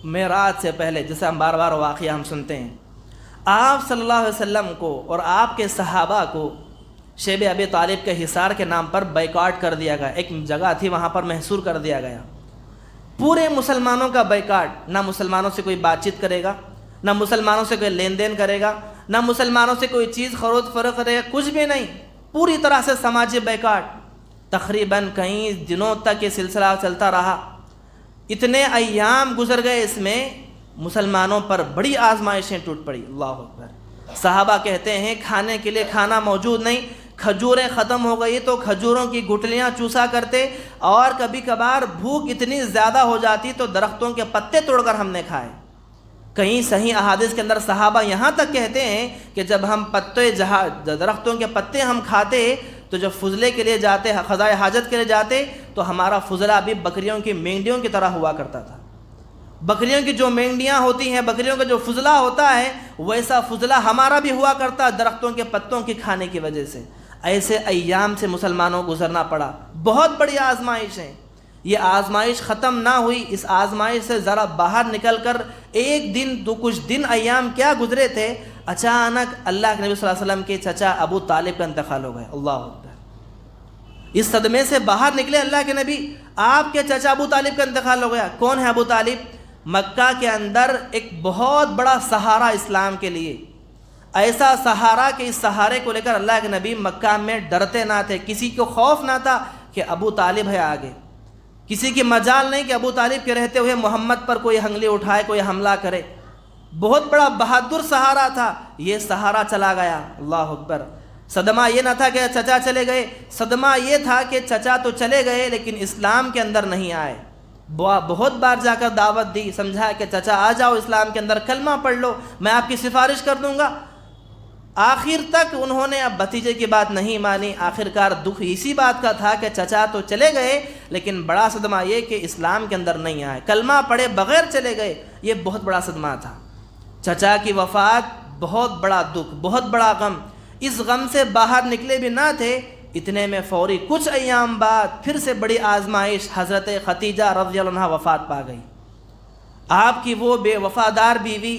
معراج سے پہلے، جیسے ہم بار بار واقعہ ہم سنتے ہیں۔ آپ صلی اللہ علیہ وسلم کو اور آپ کے صحابہ کو شیب ابی طالب کے حصار کے نام پر بائیکاٹ کر دیا گیا۔ ایک جگہ تھی، وہاں پر محصور کر دیا گیا۔ پورے مسلمانوں کا بائیکاٹ، نہ مسلمانوں سے کوئی بات چیت کرے گا، نہ مسلمانوں سے کوئی لین دین کرے گا، نہ مسلمانوں سے کوئی چیز خرید فروخت کرے گا، کچھ بھی نہیں، پوری طرح سے سماجی بائیکاٹ۔ تقریباً کئی دنوں تک یہ سلسلہ چلتا رہا، اتنے ایام گزر گئے، اس میں مسلمانوں پر بڑی آزمائشیں ٹوٹ پڑی۔ اللہ اکبر۔ صحابہ کہتے ہیں کھانے کے لیے کھانا موجود نہیں، کھجوریں ختم ہو گئی تو کھجوروں کی گٹلیاں چوسا کرتے، اور کبھی کبھار بھوک اتنی زیادہ ہو جاتی تو درختوں کے پتے توڑ کر ہم نے کھائے۔ کہیں صحیح احادیث کے اندر صحابہ یہاں تک کہتے ہیں کہ جب ہم درختوں کے پتے ہم کھاتے تو جب فضلے کے لیے جاتے، قضاء حاجت کے لیے جاتے، تو ہمارا فضلہ بھی بکریوں کی مینڈیوں کی طرح ہوا کرتا تھا۔ بکریوں کی جو مینڈیاں ہوتی ہیں، بکریوں کا جو فضلہ ہوتا ہے، ویسا فضلہ ہمارا بھی ہوا کرتا درختوں کے پتوں کی کھانے کی وجہ سے۔ ایسے ایام سے مسلمانوں کو گزرنا پڑا، بہت بڑی آزمائش ہے۔ یہ آزمائش ختم نہ ہوئی، اس آزمائش سے ذرا باہر نکل کر ایک دن تو کچھ دن ایام کیا گزرے تھے، اچانک اللہ کے نبی صلی اللہ علیہ وسلم کے چچا ابو طالب کا انتقال ہو گیا۔ اللہ اکبر۔ اس صدمے سے باہر نکلے اللہ کے نبی، آپ کے چچا ابو طالب کا انتقال ہو گیا۔ کون ہے ابو طالب؟ مکہ کے اندر ایک بہت بڑا سہارا اسلام کے لیے، ایسا سہارا کہ اس سہارے کو لے کر اللہ کے نبی مکہ میں ڈرتے نہ تھے، کسی کو خوف نہ تھا کہ ابو طالب ہے آگے، کسی کی مجال نہیں کہ ابو طالب کے رہتے ہوئے محمد پر کوئی ہنگلی اٹھائے، کوئی حملہ کرے۔ بہت بڑا بہادر سہارا تھا، یہ سہارا چلا گیا۔ اللہ اکبر۔ صدمہ یہ نہ تھا کہ چچا چلے گئے، صدمہ یہ تھا کہ چچا تو چلے گئے لیکن اسلام کے اندر نہیں آئے۔ بہت بار جا کر دعوت دی، سمجھایا کہ چچا آ جاؤ اسلام کے اندر، کلمہ پڑھ لو، میں آپ کی سفارش کر دوں گا۔ آخر تک انہوں نے اب بھتیجے کی بات نہیں مانی۔ آخرکار دکھ اسی بات کا تھا کہ چچا تو چلے گئے لیکن بڑا صدمہ یہ کہ اسلام کے اندر نہیں آئے، کلمہ پڑھے بغیر چلے گئے، یہ بہت بڑا صدمہ تھا۔ چچا کی وفات بہت بڑا دکھ، بہت بڑا غم، اس غم سے باہر نکلے بھی نہ تھے، اتنے میں فوری کچھ ایام بعد پھر سے بڑی آزمائش، حضرت ختیجہ رضی اللہ عنہا وفات پا گئی۔ آپ کی وہ بے وفادار بیوی،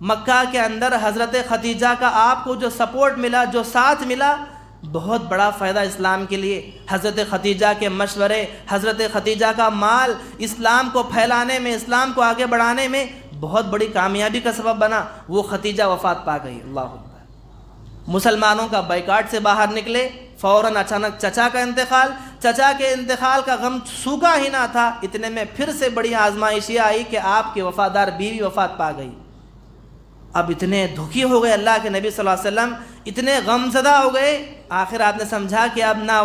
مکہ کے اندر حضرت ختیجہ کا آپ کو جو سپورٹ ملا، جو ساتھ ملا، بہت بڑا فائدہ اسلام کے لیے۔ حضرت ختیجہ کے مشورے، حضرت ختیجہ کا مال اسلام کو پھیلانے میں، اسلام کو آگے بڑھانے میں بہت بڑی کامیابی کا سبب بنا۔ وہ ختیجہ وفات پا گئی۔ اللہ اکبر۔ مسلمانوں کا بائیکاٹ سے باہر نکلے، فوراً اچانک چچا کا انتقال، چچا کے انتقال کا غم سوکھا ہی نہ تھا، اتنے میں پھر سے بڑی آزمائش یہ آئی کہ آپ کی وفادار بیوی وفات پا گئی۔ اب اتنے دکھی ہو گئے اللہ کے نبی صلی اللہ علیہ وسلم، اتنے غم زدہ ہو گئے۔ آخر آپ نے سمجھا کہ اب نہ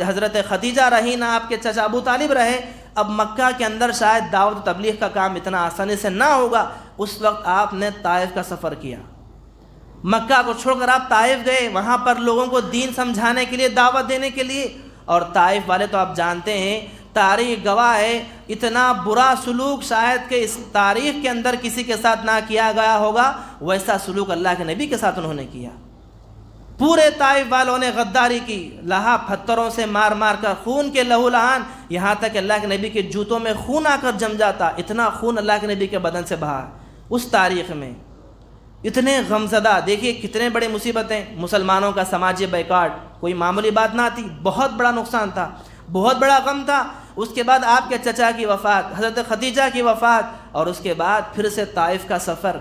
حضرت ختیجہ رہی، نہ آپ کے چچا ابو طالب رہے، اب مکہ کے اندر شاید دعوت و تبلیغ کا کام اتنا آسانی سے نہ ہوگا۔ اس وقت آپ نے طائف کا سفر کیا، مکہ کو چھوڑ کر آپ طائف گئے، وہاں پر لوگوں کو دین سمجھانے کے لیے، دعوت دینے کے لیے۔ اور طائف والے تو آپ جانتے ہیں، تاریخ گواہ ہے، اتنا برا سلوک شاید کہ اس تاریخ کے اندر کسی کے ساتھ نہ کیا گیا ہوگا، ویسا سلوک اللہ کے نبی کے ساتھ انہوں نے کیا۔ پورے طائف والوں نے غداری کی، لہا پتھروں سے مار مار کر، خون کے لہو لہان، یہاں تک کہ اللہ کے نبی کے جوتوں میں خون آ کر جم جاتا، اتنا خون اللہ کے نبی کے بدن سے بہا اس تاریخ میں۔ اتنے غمزدہ، دیکھیے کتنے بڑے مصیبتیں، مسلمانوں کا سماجی بائیکاٹ کوئی معمولی بات نہ تھی، بہت بڑا نقصان تھا، بہت بڑا غم تھا۔ اس کے بعد آپ کے چچا کی وفات، حضرت ختیجہ کی وفات، اور اس کے بعد پھر سے طائف کا سفر،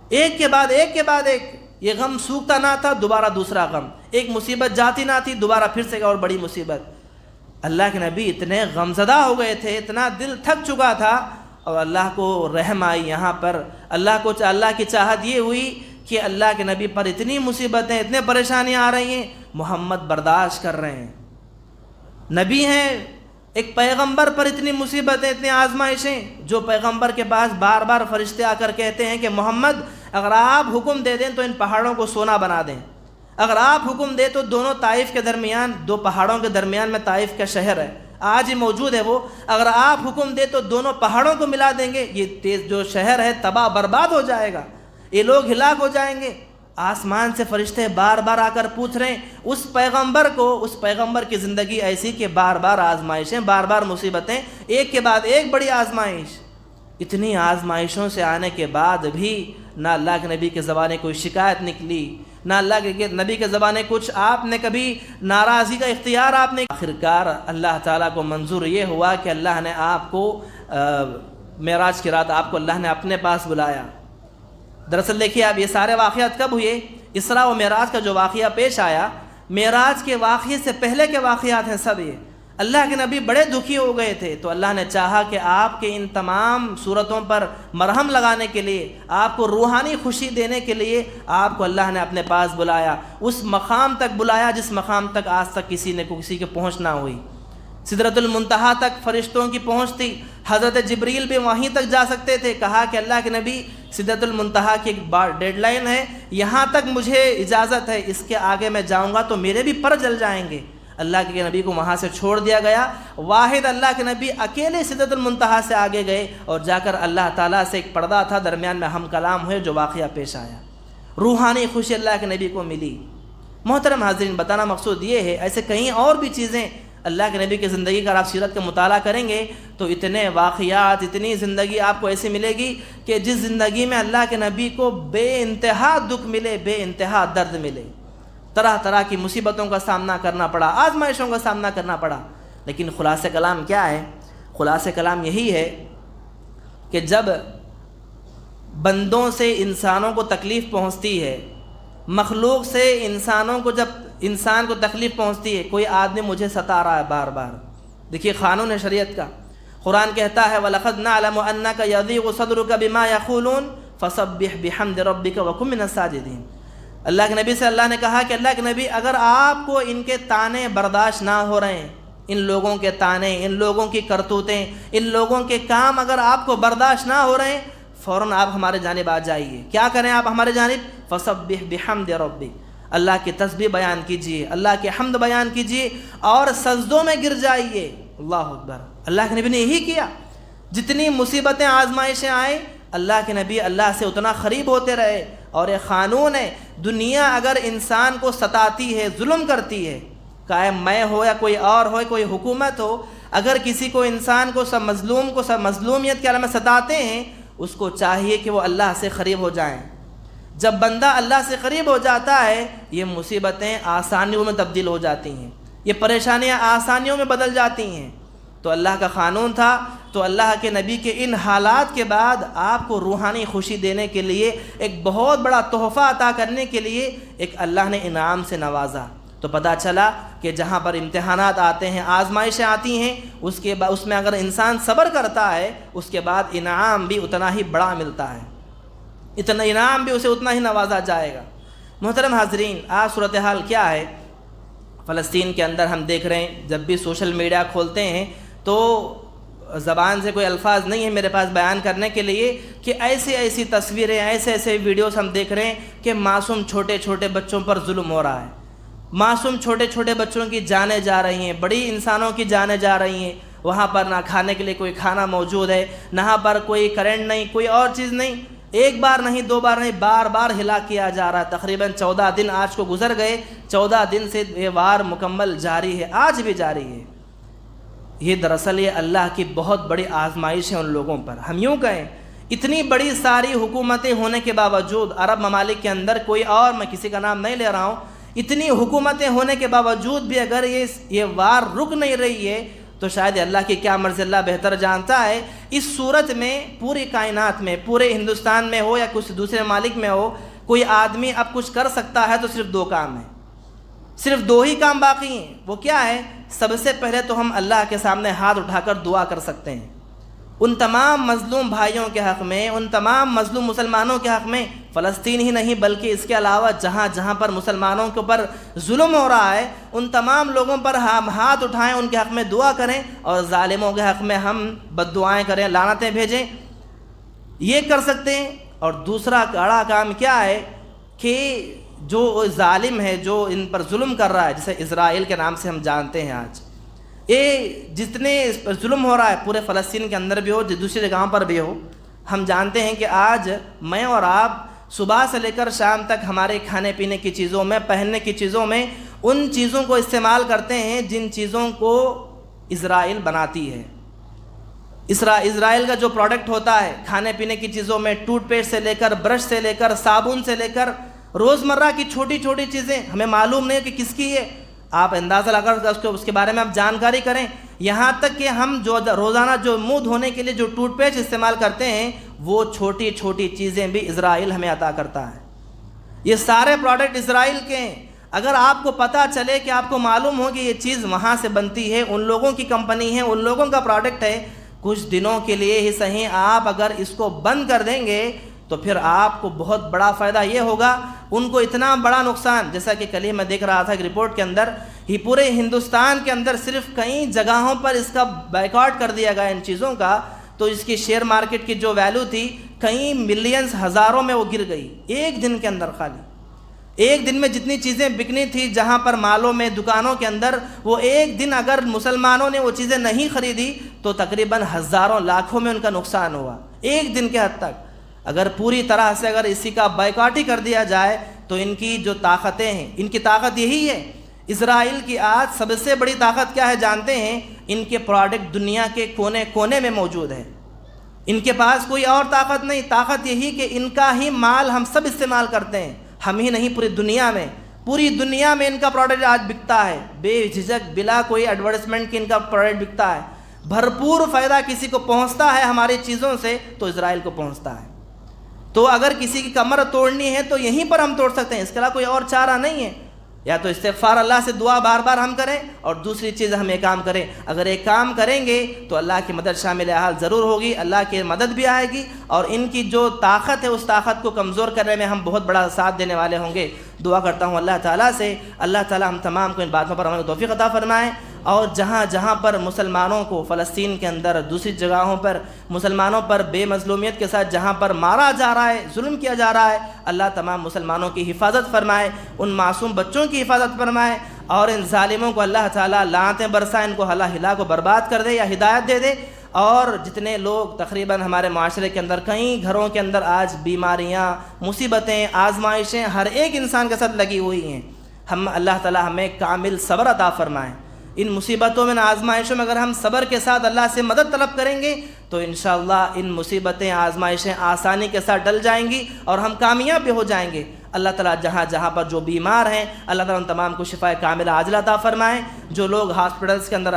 ایک کے بعد ایک، یہ غم سوکھتا نہ تھا، دوبارہ دوسرا غم، ایک مصیبت جاتی نہ تھی، دوبارہ پھر سے ایک اور بڑی مصیبت۔ اللہ کے نبی اتنے غمزدہ ہو گئے تھے، اتنا دل تھک چکا تھا، اور اللہ کو رحم آئی یہاں پر، اللہ کی چاہت یہ ہوئی کہ اللہ کے نبی پر اتنی مصیبتیں، اتنے پریشانیاں آ رہی ہیں، محمد برداشت کر رہے ہیں، نبی ہیں، ایک پیغمبر پر اتنی مصیبتیں، اتنی آزمائشیں، جو پیغمبر کے پاس بار بار فرشتے آ کر کہتے ہیں کہ محمد اگر آپ حکم دے دیں تو ان پہاڑوں کو سونا بنا دیں، اگر آپ حکم دیں تو دونوں طائف کے درمیان، دو پہاڑوں کے درمیان میں طائف کا شہر ہے، آج ہی موجود ہے وہ، اگر آپ حکم دیں تو دونوں پہاڑوں کو ملا دیں گے، یہ تیز جو شہر ہے تباہ برباد ہو جائے گا، یہ لوگ ہلاک ہو جائیں گے۔ آسمان سے فرشتے بار بار آ کر پوچھ رہے ہیں اس پیغمبر کو، اس پیغمبر کی زندگی ایسی کہ بار بار آزمائشیں، بار بار مصیبتیں، ایک کے بعد ایک بڑی آزمائش۔ اتنی آزمائشوں سے آنے کے بعد بھی نہ اللہ کے نبی کے زبانیں کوئی شکایت نکلی، نہ اللہ کے نبی کے زبانیں کچھ آپ نے کبھی ناراضی کا اختیار آپ نے۔ آخرکار اللہ تعالیٰ کو منظور یہ ہوا کہ اللہ نے آپ کو معراج کی رات آپ کو اللہ نے اپنے پاس بلایا۔ دراصل دیکھیے آپ، یہ سارے واقعات کب ہوئے؟ اسراء و معراج کا جو واقعہ پیش آیا، معراج کے واقعے سے پہلے کے واقعات ہیں سب یہ۔ اللہ کے نبی بڑے دکھی ہو گئے تھے، تو اللہ نے چاہا کہ آپ کے ان تمام صورتوں پر مرہم لگانے کے لیے، آپ کو روحانی خوشی دینے کے لیے آپ کو اللہ نے اپنے پاس بلایا، اس مقام تک بلایا جس مقام تک آج تک کسی کے پہنچ نہ ہوئی۔ سدرۃ المنتہا تک فرشتوں کی پہنچ تھی، حضرت جبریل بھی وہیں تک جا سکتے تھے۔ کہا کہ اللہ کے نبی سدرۃ المنتہا کی ایک ڈیڈ لائن ہے، یہاں تک مجھے اجازت ہے، اس کے آگے میں جاؤں گا تو میرے بھی پر جل جائیں گے۔ اللہ کے نبی کو وہاں سے چھوڑ دیا گیا، واحد اللہ کے نبی اکیلے سدرۃ المنتہا سے آگے گئے، اور جا کر اللہ تعالیٰ سے ایک پردہ تھا، درمیان میں ہم کلام ہوئے، جو واقعہ پیش آیا، روحانی خوشی اللہ کے نبی کو ملی۔ محترم حاضرین، بتانا مقصود یہ ہے، ایسے کہیں اور بھی چیزیں اللہ کے نبی کی زندگی کا آپ سیرت کا مطالعہ کریں گے تو اتنے واقعات، اتنی زندگی آپ کو ایسی ملے گی کہ جس زندگی میں اللہ کے نبی کو بے انتہا دکھ ملے، بے انتہا درد ملے، طرح طرح کی مصیبتوں کا سامنا کرنا پڑا، آزمائشوں کا سامنا کرنا پڑا۔ لیکن خلاصہ کلام کیا ہے؟ خلاصہ کلام یہی ہے کہ جب بندوں سے انسانوں کو تکلیف پہنچتی ہے، مخلوق سے انسانوں کو، جب انسان کو تکلیف پہنچتی ہے، کوئی آدمی مجھے ستا رہا ہے بار بار، دیکھیے قانون شریعت کا، قرآن کہتا ہے وَلَقَدْ نَعْلَمُ أَنَّكَ يَضِيقُ صَدْرُكَ بِمَا يَقُولُونَ فَسَبِّحْ بِحَمْدِ رَبِّكَ وَكُن مِّنَ السَّاجِدِينَ۔ اللہ کے نبی سے اللہ نے کہا کہ اللہ کے نبی اگر آپ کو ان کے طعنے برداشت نہ ہو رہے ہیں، ان لوگوں کے طعنے، ان لوگوں کی کرتوتیں، ان لوگوں کے کام اگر آپ کو برداشت نہ ہو رہے ہیں، فوراً آپ ہمارے جانب آ جائیے۔ کیا کریں آپ ہمارے جانب؟ فسبح بحمد ربک، اللہ کی تسبیح بیان کیجیے، اللہ کی حمد بیان کیجیے اور سجدوں میں گر جائیے۔ اللہ اکبر۔ اللہ کے نبی نے یہی کیا۔ جتنی مصیبتیں آزمائشیں آئیں، اللہ کے نبی اللہ سے اتنا قریب ہوتے رہے۔ اور ایک قانون ہے، دنیا اگر انسان کو ستاتی ہے، ظلم کرتی ہے، چاہے میں ہو یا کوئی اور ہو، کوئی حکومت ہو، اگر کسی کو انسان کو سب مظلوم کو سب مظلومیت کے عالم میں ستاتے ہیں، اس کو چاہیے کہ وہ اللہ سے قریب ہو جائیں۔ جب بندہ اللہ سے قریب ہو جاتا ہے، یہ مصیبتیں آسانیوں میں تبدیل ہو جاتی ہیں، یہ پریشانیاں آسانیوں میں بدل جاتی ہیں۔ تو اللہ کا قانون تھا، تو اللہ کے نبی کے ان حالات کے بعد آپ کو روحانی خوشی دینے کے لیے، ایک بہت بڑا تحفہ عطا کرنے کے لیے ایک اللہ نے انعام سے نوازا۔ تو پتہ چلا کہ جہاں پر امتحانات آتے ہیں، آزمائشیں آتی ہیں، اس میں اگر انسان صبر کرتا ہے، اس کے بعد انعام بھی اتنا ہی بڑا ملتا ہے، اتنا انعام بھی اسے اتنا ہی نوازا جائے گا۔ محترم حاضرین، آج صورتحال کیا ہے فلسطین کے اندر؟ ہم دیکھ رہے ہیں، جب بھی سوشل میڈیا کھولتے ہیں تو زبان سے کوئی الفاظ نہیں ہے میرے پاس بیان کرنے کے لیے کہ ایسی تصویریں، ایسے ویڈیوز ہم دیکھ رہے ہیں کہ معصوم چھوٹے چھوٹے بچوں پر ظلم ہو رہا ہے، معصوم چھوٹے چھوٹے بچوں کی جانیں جا رہی ہیں، بڑی انسانوں کی جانیں جا رہی ہیں۔ وہاں پر نہ کھانے کے لیے کوئی کھانا موجود ہے، نہ پر کوئی کرنٹ نہیں، کوئی اور چیز نہیں، ایک بار نہیں، دو بار نہیں، بار بار ہلاک کیا جا رہا ہے۔ تقریباً 14 دن آج کو گزر گئے، 14 دن سے یہ وار مکمل جاری ہے، آج بھی جاری ہے۔ یہ دراصل یہ اللہ کی بہت بڑی آزمائش ہے ان لوگوں پر۔ ہم یوں کہیں، اتنی بڑی ساری حکومتیں ہونے کے باوجود، عرب ممالک کے اندر کوئی اور، میں کسی کا نام نہیں لے رہا ہوں، اتنی حکومتیں ہونے کے باوجود بھی اگر یہ وار رک نہیں رہی ہے تو شاید اللہ کی کیا مرضی، اللہ بہتر جانتا ہے۔ اس صورت میں پوری کائنات میں، پورے ہندوستان میں ہو یا کچھ دوسرے ممالک میں ہو، کوئی آدمی اب کچھ کر سکتا ہے تو صرف 2 کام ہیں، صرف 2 ہی کام باقی ہیں۔ وہ کیا ہے؟ سب سے پہلے تو ہم اللہ کے سامنے ہاتھ اٹھا کر دعا کر سکتے ہیں ان تمام مظلوم بھائیوں کے حق میں، ان تمام مظلوم مسلمانوں کے حق میں، فلسطین ہی نہیں بلکہ اس کے علاوہ جہاں جہاں پر مسلمانوں کے اوپر ظلم ہو رہا ہے، ان تمام لوگوں پر ہم ہاتھ اٹھائیں، ان کے حق میں دعا کریں، اور ظالموں کے حق میں ہم بد دعائیں کریں، لعنتیں بھیجیں، یہ کر سکتے ہیں۔ اور دوسرا بڑا کام کیا ہے کہ جو ظالم ہے، جو ان پر ظلم کر رہا ہے، جسے اسرائیل کے نام سے ہم جانتے ہیں، آج یہ جتنے اس پر ظلم ہو رہا ہے، پورے فلسطین کے اندر بھی ہو، دوسری جگہوں پر بھی ہو، ہم جانتے ہیں کہ آج میں اور آپ صبح سے لے کر شام تک ہمارے کھانے پینے کی چیزوں میں، پہننے کی چیزوں میں ان چیزوں کو استعمال کرتے ہیں جن چیزوں کو اسرائیل بناتی ہے۔ اسرائیل کا جو پروڈکٹ ہوتا ہے کھانے پینے کی چیزوں میں، ٹوتھ پیسٹ سے لے کر، برش سے لے کر، صابن سے لے کر، روزمرہ کی چھوٹی چھوٹی چیزیں ہمیں معلوم نہیں کہ کس کی ہے، آپ اندازہ لگا کر اس کے بارے میں آپ جانکاری کریں۔ یہاں تک کہ ہم جو روزانہ جو منہ دھونے کے لیے جو ٹوتھ پیسٹ استعمال کرتے ہیں، وہ چھوٹی چھوٹی چیزیں بھی اسرائیل ہمیں عطا کرتا ہے۔ یہ سارے پروڈکٹ اسرائیل کے ہیں۔ اگر آپ کو پتہ چلے کہ آپ کو معلوم ہو کہ یہ چیز وہاں سے بنتی ہے، ان لوگوں کی کمپنی ہے، ان لوگوں کا پروڈکٹ ہے، کچھ دنوں کے لیے ہی صحیح آپ اگر اس کو بند کر دیں گے تو پھر آپ کو بہت بڑا فائدہ یہ ہوگا، ان کو اتنا بڑا نقصان، جیسا کہ کل ہی میں دیکھ رہا تھا کہ رپورٹ کے اندر ہی پورے ہندوستان کے اندر صرف کئی جگہوں پر اس کا بائیکاٹ کر دیا گیا ان چیزوں کا، تو اس کی شیئر مارکیٹ کی جو ویلیو تھی کئی ملینز، ہزاروں میں وہ گر گئی ایک دن کے اندر۔ خالی ایک دن میں جتنی چیزیں بکنی تھی جہاں پر مالوں میں، دکانوں کے اندر، وہ ایک دن اگر مسلمانوں نے وہ چیزیں نہیں خریدی تو تقریباً ہزاروں لاکھوں میں ان کا نقصان ہوا ایک دن کے حد تک۔ اگر پوری طرح سے اگر اسی کا بائیکاٹ ہی کر دیا جائے تو ان کی جو طاقتیں ہیں، ان کی طاقت یہی ہے۔ اسرائیل کی آج سب سے بڑی طاقت کیا ہے جانتے ہیں؟ ان کے پروڈکٹ دنیا کے کونے کونے میں موجود ہے، ان کے پاس کوئی اور طاقت نہیں، طاقت یہی کہ ان کا ہی مال ہم سب استعمال کرتے ہیں، ہم ہی نہیں پوری دنیا میں ان کا پروڈکٹ آج بکتا ہے، بے جھجک بلا کوئی ایڈورٹائزمنٹ کی ان کا پروڈکٹ بکتا ہے۔ بھرپور فائدہ کسی کو پہنچتا ہے ہماری چیزوں سے تو اسرائیل کو پہنچتا ہے۔ تو اگر کسی کی کمر توڑنی ہے تو یہیں پر ہم توڑ سکتے ہیں، اس کے علاوہ کوئی اور چارہ نہیں ہے۔ یا تو استغفار، اللہ سے دعا بار بار ہم کریں، اور دوسری چیز ہم ایک کام کریں، اگر ایک کام کریں گے تو اللہ کی مدد شامل حال ضرور ہوگی، اللہ کی مدد بھی آئے گی، اور ان کی جو طاقت ہے اس طاقت کو کمزور کرنے میں ہم بہت بڑا ساتھ دینے والے ہوں گے۔ دعا کرتا ہوں اللہ تعالیٰ سے، اللہ تعالیٰ ہم تمام کو ان باتوں پر عمل کی توفیق عطا فرمائے، اور جہاں جہاں پر مسلمانوں کو فلسطین کے اندر دوسری جگہوں پر مسلمانوں پر بے مظلومیت کے ساتھ جہاں پر مارا جا رہا ہے، ظلم کیا جا رہا ہے، اللہ تمام مسلمانوں کی حفاظت فرمائے، ان معصوم بچوں کی حفاظت فرمائے، اور ان ظالموں کو اللہ تعالیٰ لعنتیں برسائے، ان کو اللہ ہلاک و برباد کر دے یا ہدایت دے دے۔ اور جتنے لوگ تقریباً ہمارے معاشرے کے اندر کئی گھروں کے اندر آج بیماریاں، مصیبتیں، آزمائشیں ہر ایک انسان کے ساتھ لگی ہوئی ہیں، ہم اللہ تعالیٰ ہمیں کامل صبر عطا فرمائیں۔ ان مصیبتوں میں، ان آزمائشوں میں اگر ہم صبر کے ساتھ اللہ سے مدد طلب کریں گے تو انشاءاللہ ان مصیبتیں، آزمائشیں آسانی کے ساتھ ٹل جائیں گی اور ہم کامیاب بھی ہو جائیں گے۔ اللہ تعالیٰ جہاں جہاں پر جو بیمار ہیں اللہ تعالیٰ ان تمام کو شفا کاملہ عاجلہ عطا فرمائیں، جو لوگ ہاسپٹلس کے اندر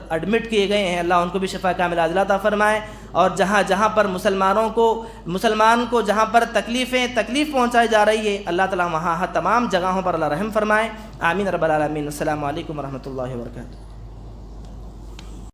ایڈمٹ کیے گئے ہیں اللہ ان کو بھی شفا کاملہ عاجلہ عطا فرمائیں، اور جہاں جہاں پر مسلمان کو جہاں پر تکلیف پہنچائی جا رہی ہے اللہ تعالیٰ وہاں تمام جگہوں پر اللہ رحم فرمائیں۔ آمین رب العالمین۔ السلام علیکم ورحمۃ اللہ وبرکاتہ۔